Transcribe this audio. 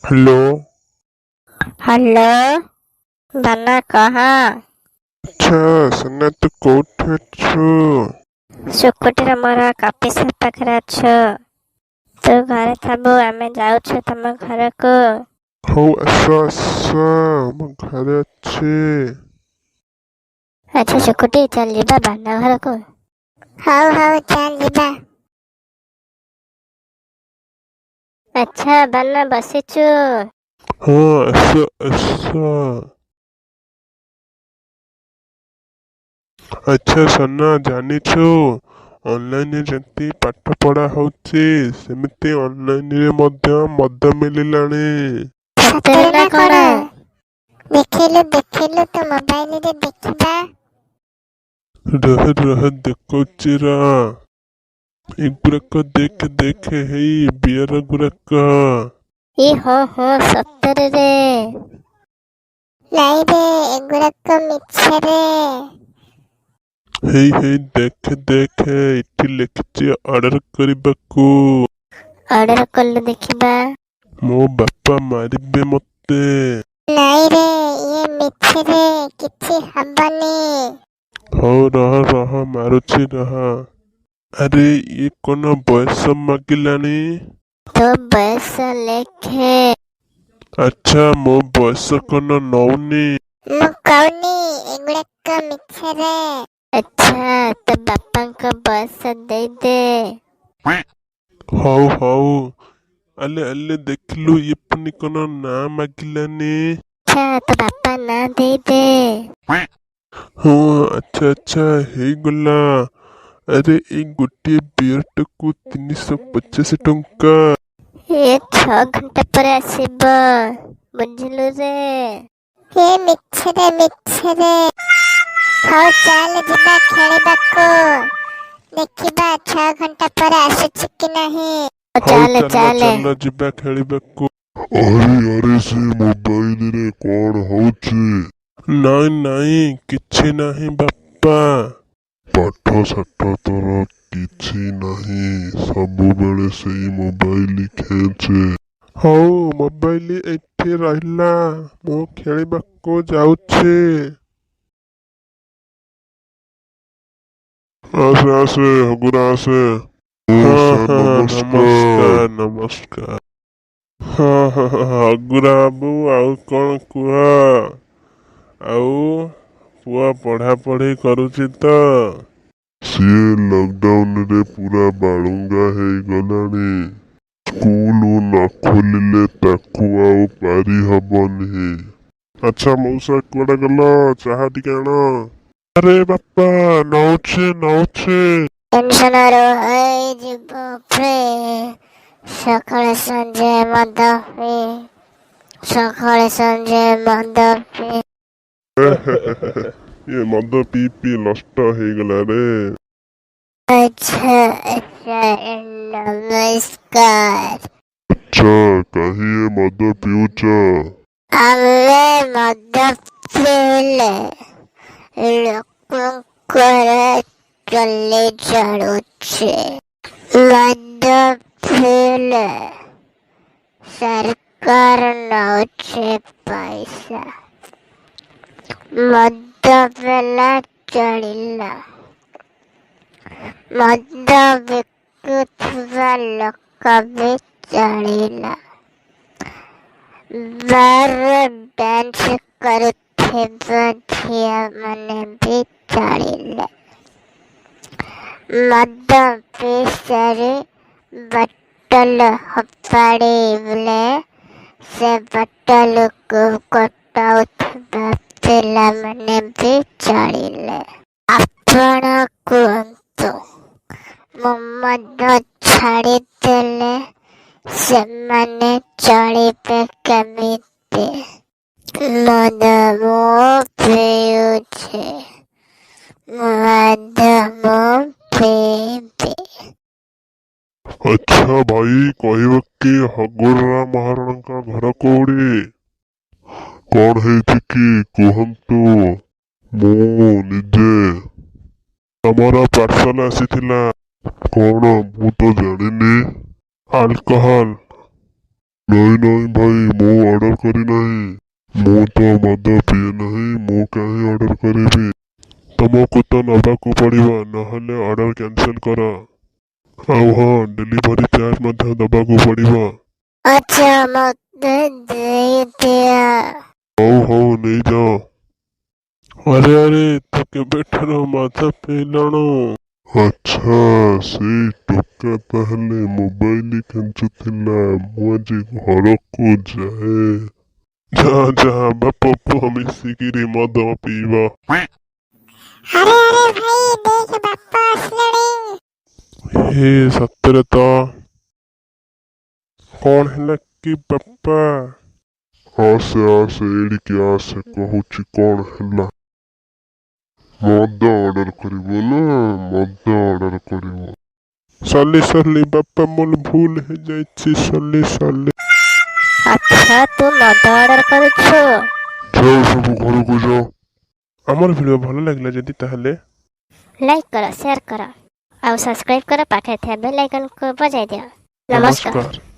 Hello. Hello ଧନ କହ। ଆଚ୍ଛା ସୁନା ତୁ କୋଉଠି ଅଛୁ? ଶୁକୁଟିର ମୋର କଫି ସପ୍ ପାଖରେ ଅଛୁ। ତୁ ଘରେ ଥାବୁ, ଆମେ ଯାଉଛୁ ତମ ଘରକୁ। ହଉ ଆସ ଆସ, ମୁଁ ଘରେ ଅଛି। ଆଚ୍ଛା ଶୁକୁଟି, ଚାଲ ଯିବା ବାନା ଘରକୁ। ହଉ ହଉ ଚାଲ ଯିବା। ଆଚ୍ଛା ବାନା ବସିଛୁ? ହଁ ଆସ ଆସ। ଆଚ୍ଛା ସୁନା, ଜାଣିଛୁ ଅନଲାଇନରେ ଯେମିତି ପାଠ ପଢା ହଉଛି ସେମିତି ଅନଲାଇନରେ ମଧ୍ୟ ମଦ ମିଳିଲାଣି। ସତରେ ନା କଣ? ଦେଖିଲୁ ଦେଖିଲୁ ତୋ ମୋବାଇଲରେ ଦେଖିବା। ରହ ଦେଖୁଛି ର। ଏଗୁଡାକ ଦେଖେ ଦେଖେ, ହେଇ ବିୟର ଗୁଡାକ। ହଁ ସତରେ ରେ। ନାଇଁ ରେ, ଏଗୁଡାକ ମିଛରେ। ହେଇ ଦେଖେ ଦେଖେ, ଏଠି ଲେଖିଛି ଅର୍ଡର କରିବାକୁ। ଅର୍ଡର କଲୁ ଦେଖିବା। ମୋ ବାପା ମାରିବେ ମତେ। ନାଇଁ ରେ, ଇଏ ମିଛରେ, କିଛି ହବନି। ହଉ ରହ ମାରୁଛି ରହ। ଆରେ ଇଏ କଣ ବୟସ ମାଗିଲାଣି? ତୋ ବୟସ ଲେଖେ। ଆଚ୍ଛା ମୋ ବୟସ କଣ ନଉନି? ମୁଁ କହୁନି, ଏଗୁଡାକ ମିଛରେ। ଆଚ୍ଛା ତୋ ବାପାଙ୍କ ବୟସ ଦେଇଦେ। ହଉ ଆଲେ ଦେଖିଲୁ, ଇଏ ପୁଣି କଣ ନାଁ ମାଗିଲାନି? ଆଚ୍ଛା ତୋ ବାପା ନାଁ ଦେଇଦେ। ହଁ ଆଚ୍ଛା ହେଇଗଲା। ଆରେ ଏଇ ଗୋଟିଏ ବିୟରଟାକୁ 350 ଟଙ୍କା। ଏ 6 ଘଣ୍ଟା ପରେ ଆସିବ, ବୁଝିଲୁ ରେ। ଏ ମିଛରେ। ହଉ ଚାଲ ଯିବା ଖେଳିବାକୁ। ଦେଖିବା 6 ଘଣ୍ଟା ପରେ ଆସୁଛି କି ନାହିଁ। ହଉ ଚାଲ ଯିବା ଖେଳିବାକୁ। ଆରେ ସେ ମୋବାଇଲରେ କଣ ହଉଛି? ନାଇଁ କିଛି ନାହିଁ ବାପା। ପାଠ ସାଠ ତୋର କିଛି ନାହିଁ, ସବୁବେଳେ ସେଇ ମୋବାଇଲ ଖେଞ୍ଚେ। ହଉ ମୋବାଇଲ ଏଠି ରହିଲା, ମୁଁ ଖେଳିବାକୁ ଯାଉଛି। ଆସେ ହଗୁରା ଆସେ। ହଁ ନମସ୍କାର। ହଁ ହଗୁରା ବାବୁ, ଆଉ କଣ କୁହ? ଆଉ ପୁଅ ପଢାପଢି କରୁଛି ତ? ସିଏ ଲକଡାଉନରେ ପୁରା ବାଳୁଙ୍ଗା ହେଇଗଲାଣି। ସ୍କୁଲ ନ ଖୋଲିଲେ ତାକୁ ଆଉ ପାରି ହବନି। ଆଚ୍ଛା ମଉସା କୁଆଡେ ଗଲ? ଚାହା ଟିକେ ଆଣ। ଆରେ ବାପା, ନଉଛି। ଟେନସନରୁ ହୋଇଯିବ ଫ୍ରି, ସକାଳେ ସଞ୍ଜେ ମଦ ପିଇ, ସକାଳେ ସଞ୍ଜେ ମଦ ପିଇ। ଏ ମଦ ପିଇ ନଷ୍ଟ ହେଇଗଲା ରେ। ଆଚ୍ଛା ନମସ୍କାର। ଆଚ୍ଛା କାହିଁ ଏ ମଦ ପିଉଛ? ଆମେ ମଦ ପିଇଲେ ଲୋକଙ୍କର ଚଲି ଚଳୁଛି। ମଦ ପିଇଲେ ସରକାର ନଉଛି ପଇସା। ମଦ ପିଲା ଚଳିଲା, ମଦ ବିକୁଥିବା ଲୋକ ବି ଚଳିଲା, ବାରରେ ଡ୍ୟାନ୍ସ କରୁଥିବା ଝିଅ ମାନେ ବି ଚଳିଲେ। ମଦ ପିଇ ସାରି ବୋତଲ ଫୋପାଡ଼ିଲେ, ସେ ବୋତଲକୁ ଗୋଟାଉଥିବା ପିଲାମାନେ ବି ଚଳିଲେ। ଆପଣ କୁହନ୍ତୁ, ମୁଁ ମଦ ଛାଡ଼ିଦେଲେ ସେମାନେ ଚଳିବେ କେମିତି? ମଦ ମୁଁ ପିଉଛି, ମଦ ମୁଁ ପିଇବି। ଆଚ୍ଛା ଭାଇ, କହିବ କି ହଗୁରା ମହାରଣାଙ୍କ ଘର କୋଉଠି? କଣ ହେଇଛି କି କୁହନ୍ତୁ? ମୁଁ ନିଜେ। ତମର ପାର୍ସଲ ଆସିଥିଲା। କଣ? ମୁଁ ତ ଜାଣିନି। ଆଲକୋହଲ ନାଇଁ ଭାଇ ମୁଁ ଅର୍ଡର କରିନାହିଁ। ମୁଁ ତ ମଦ ପିଏ ନାହିଁ, ମୁଁ କାହିଁ ଅର୍ଡର କରିବି? ତମକୁ ତ ନେବାକୁ ପଡ଼ିବ, ନହେଲେ ଅର୍ଡର କ୍ୟାନ୍ସେଲ କର। ଆଉ ହଁ, ଡେଲିଭରି ଚାର୍ଜ ମଧ୍ୟ ଦେବାକୁ ପଡ଼ିବ। ଆଚ୍ଛା ମତେ ଦେଇଦିଅ। ହଉ ନେଇଯାଅ। ଆରେ ତୁ କେବେଠାରୁ ମଦ ପିଇଲୁଣୁ? ଆଚ୍ଛା, ସେଇ ଟୋକା ତାହେଲେ ମୋବାଇଲ ଖେଞ୍ଚୁଥିଲା। ମୁଁ ଆଜି ଘରକୁ ଯାଏ। ଯା ବାପ ପୁଅ ମିଶିକିରି ମଦ ପିଇବ। ଆରେ ଭାଇ ଦେଖ ବାପା ଆସିଲେଣି। ହେ ସତରେ ତ। କଣ ହେଲା କି ବାପା? ଆସେ ଏଠିକି ଆସେ, କହୁଛି କଣ ହେଲା। ମଦ ଅର୍ଡର କରିବ ନା? ମଦ ଅର୍ଡର କରିବ। ସଲି ବାପା, ମୋର ଭୁଲ ହେଇଯାଇଛି। ସଲି। ଆଚ୍ଛା ତୁ ମଦ ଅର୍ଡର କରୁଛୁ? ଯାଅ ସବୁ ଘରକୁ ଯାଅ। ଆମର ଭିଡ଼ିଓ ଭଲ ଲାଗିଲା ଯଦି ତାହେଲେ ଲାଇକ୍ କର, ସେୟାର କର ଆଉ ସବସ୍କ୍ରାଇବ କର। ପାଖରେ ଥିବା ବେଲ୍ ଆଇକନକୁ ବଜାଇ ଦିଅ। ନମସ୍କାର। ନମସ୍କାର।